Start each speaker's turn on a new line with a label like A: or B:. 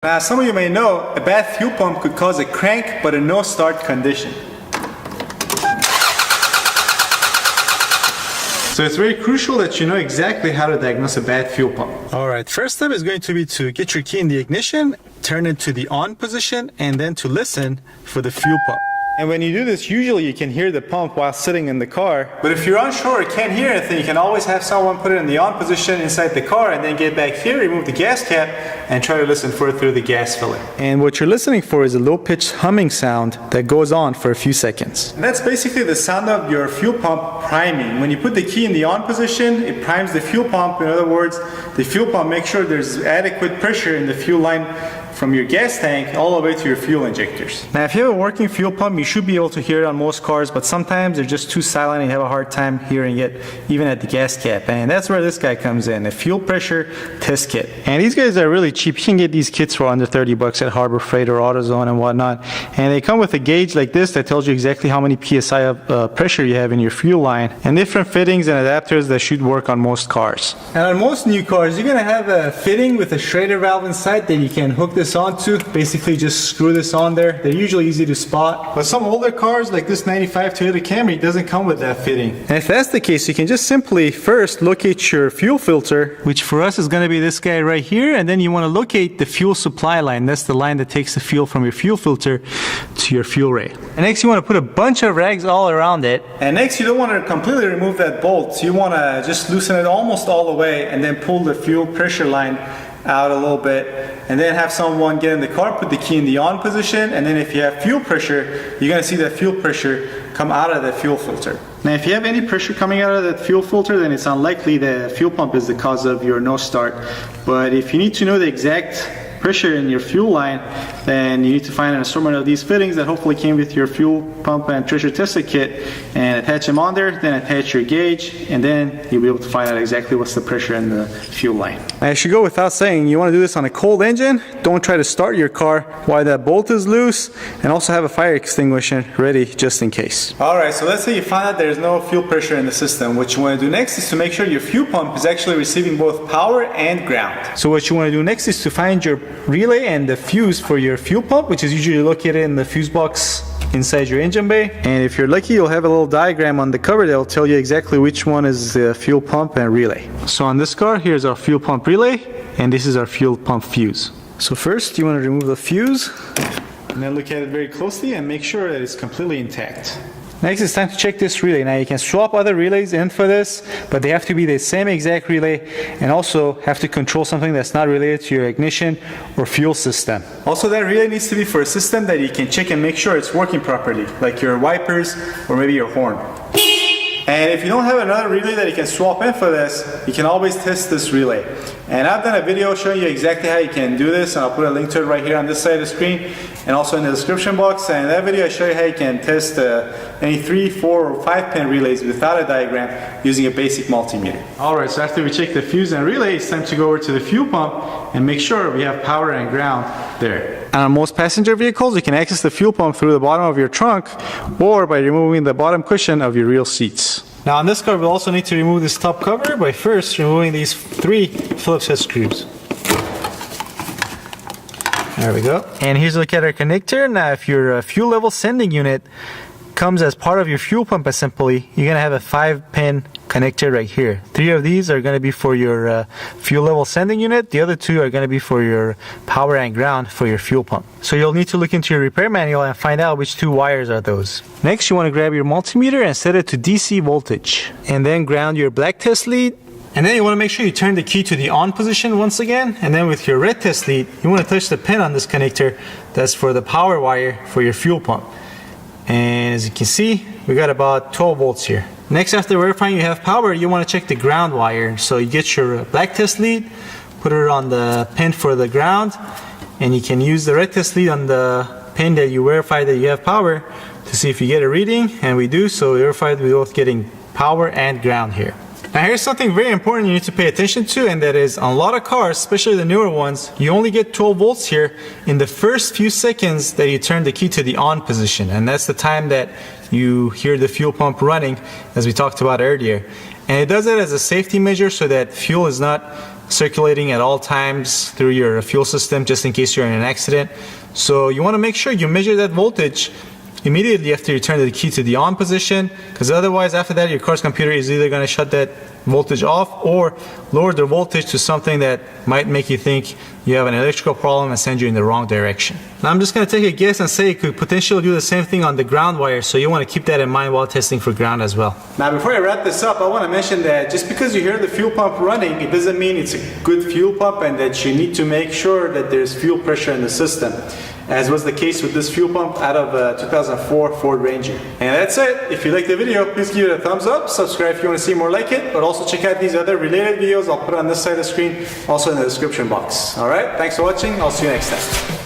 A: Now, some of you may know a bad fuel pump could cause a crank but a no start condition. So it's very crucial that you know exactly how to diagnose a bad fuel pump. Alright, first step is going to be to get your key in the ignition, turn it to the on position, and then to listen for the fuel pump. And when you do this, usually you can hear the pump while sitting in the car. But if you're unsure or can't hear anything, you can always have someone put it in the on position inside the car and then get back here, remove the gas cap, and try to listen for it through the gas filler. And what you're listening for is a low-pitched humming sound that goes on for a few seconds. And that's basically the sound of your fuel pump priming. When you put the key in the on position, it primes the fuel pump. In other words, the fuel pump makes sure there's adequate pressure in the fuel line from your gas tank all the way to your fuel injectors. Now, if you have a working fuel pump, you should be able to hear it on most cars, but sometimes they're just too silent and you have a hard time hearing it even at the gas cap. And that's where this guy comes in, a fuel pressure test kit. And these guys are really cheap. You can get these kits for under 30 bucks at Harbor Freight or AutoZone and whatnot. And they come with a gauge like this that tells you exactly how many PSI of pressure you have in your fuel line, and different fittings and adapters that should work on most cars. And on most new cars, you're gonna have a fitting with a Schrader valve inside that you can hook this onto. Basically just screw this on there. They're usually easy to spot. But some older cars like this 95 Toyota Camry doesn't come with that fitting. And if that's the case, you can just simply first locate your fuel filter, which for us is going to be this guy right here, and then you want to locate the fuel supply line. That's the line that takes the fuel from your fuel filter to your fuel ray. And next you want to put a bunch of rags all around it. And next you don't want to completely remove that bolt. So you want to just loosen it almost all the way and then pull the fuel pressure line out a little bit, and then have someone get in the car, put the key in the on position, and then if you have fuel pressure, you're going to see that fuel pressure come out of the fuel filter. Now, if you have any pressure coming out of that fuel filter, then it's unlikely the fuel pump is the cause of your no start. But if you need to know the exact pressure in your fuel line, then you need to find an assortment of these fittings that hopefully came with your fuel pump and pressure tester kit, and attach them on there, then attach your gauge, and then you'll be able to find out exactly what's the pressure in the fuel line. I should go without saying, you want to do this on a cold engine. Don't try to start your car while that bolt is loose, and also have a fire extinguisher ready just in case. Alright, so let's say you find out there's no fuel pressure in the system. What you want to do next is to make sure your fuel pump is actually receiving both power and ground. So what you want to do next is to find your relay and the fuse for your fuel pump, which is usually located in the fuse box inside your engine bay. And if you're lucky, you'll have a little diagram on the cover that will tell you exactly which one is the fuel pump and relay. So on this car, here's our fuel pump relay, and this is our fuel pump fuse. So first you want to remove the fuse, and then look at it very closely and make sure that it's completely intact. Next, it's time to check this relay. Now you can swap other relays in for this, but they have to be the same exact relay, and also have to control something that's not related to your ignition or fuel system. Also, that relay needs to be for a system that you can check and make sure it's working properly, like your wipers or maybe your horn. And if you don't have another relay that you can swap in for this, you can always test this relay. And I've done a video showing you exactly how you can do this, and I'll put a link to it right here on this side of the screen and also in the description box. And in that video I show you how you can test any 3, 4, or 5 pin relays without a diagram using a basic multimeter. Alright, so after we check the fuse and relay, it's time to go over to the fuel pump and make sure we have power and ground there. And on most passenger vehicles, you can access the fuel pump through the bottom of your trunk or by removing the bottom cushion of your rear seats. Now on this car, we'll also need to remove this top cover by first removing these 3 Phillips head screws. There we go. And here's a look at our connector. Now if your fuel level sending unit comes as part of your fuel pump assembly, you're going to have a 5-pin connector right here. 3 of these are going to be for your fuel level sending unit. The other 2 are going to be for your power and ground for your fuel pump. So you'll need to look into your repair manual and find out which 2 wires are those. Next, you want to grab your multimeter and set it to DC voltage. And then ground your black test lead. And then you want to make sure you turn the key to the on position once again. And then with your red test lead, you want to touch the pin on this connector that's for the power wire for your fuel pump. And as you can see, we got about 12 volts here. Next, after verifying you have power, you want to check the ground wire. So you get your black test lead, put it on the pin for the ground, and you can use the red test lead on the pin that you verify that you have power to see if you get a reading, and we do, so we verified we're both getting power and ground here. Now here's something very important you need to pay attention to, and that is on a lot of cars, especially the newer ones, you only get 12 volts here in the first few seconds that you turn the key to the on position, and that's the time that you hear the fuel pump running, as we talked about earlier. And it does it as a safety measure so that fuel is not circulating at all times through your fuel system just in case you're in an accident. So you want to make sure you measure that voltage immediately after you turn the key to the on position, because otherwise after that your car's computer is either going to shut that voltage off or lower the voltage to something that might make you think you have an electrical problem and send you in the wrong direction. Now I'm just going to take a guess and say it could potentially do the same thing on the ground wire, so you want to keep that in mind while testing for ground as well. Now before I wrap this up, I want to mention that just because you hear the fuel pump running, it doesn't mean it's a good fuel pump and that you need to make sure that there's fuel pressure in the system, as was the case with this fuel pump out of a 2004 Ford Ranger. And that's it. If you liked the video, please give it a thumbs up, subscribe if you want to see more like it, but also check out these other related videos. I'll put it on this side of the screen, also in the description box. Alright, thanks for watching. I'll see you next time.